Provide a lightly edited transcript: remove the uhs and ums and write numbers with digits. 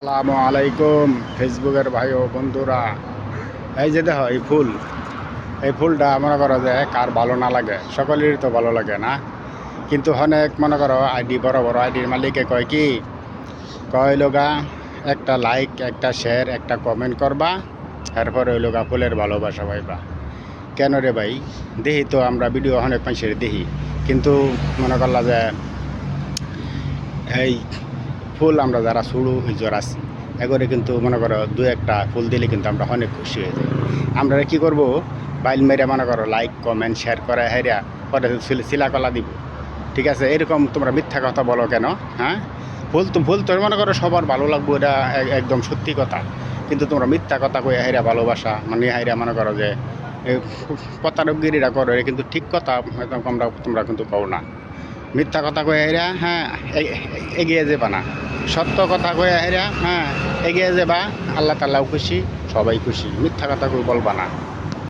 আসসালামু আলাইকুম ফেসবুকের ভাই ও বন্ধুরা। এই যে দেখো এই ফুলটা মনে করো যে কার ভালো না লাগে, সকলেরই তো ভালো লাগে না। কিন্তু অনেক মনে করো আইডি বড় বড় আইডির মালিকে কয় কি, কয় লোগা একটা লাইক একটা শেয়ার একটা কমেন্ট করবা, এরপরে ওই লোগা ফুলের ভালোবাসা পাইবা। কেন রে ভাই? দেখি তো আমরা ভিডিও অনেক মানুষের দেখি, কিন্তু মনে করলা যে এই ফুল আমরা যারা শুরু হিজর আছি এগরে কিন্তু মনে করো দু একটা ফুল দিলে কিন্তু আমরা অনেক খুশি হয়ে যাই। আমরা কি করব, বাইল মেরে মনে করো লাইক কমেন্ট শেয়ার করে হেরিয়া পরে শিলাকলা দিব। ঠিক আছে, এরকম তোমরা মিথ্যা কথা বলো কেন? হ্যাঁ, ভুল তো মনে করো সবার ভালো লাগবো, এটা একদম সত্যি কথা। কিন্তু তোমরা মিথ্যা কথা কই হাইরা ভালোবাসা মানে হাইরা মনে করো যে প্রতারকগিরিরা করো, এটা কিন্তু ঠিক কথা তোমরা কিন্তু কও না। মিথ্যা কথা কয়ে হেরা, হ্যাঁ, এগিয়ে যাবা না। সত্য কথা কয়ে হেরা, হ্যাঁ, এগিয়ে যাবা। আল্লাহ তাআলাও খুশি, সবাই খুশি। মিথ্যা কথা কই বলবা না।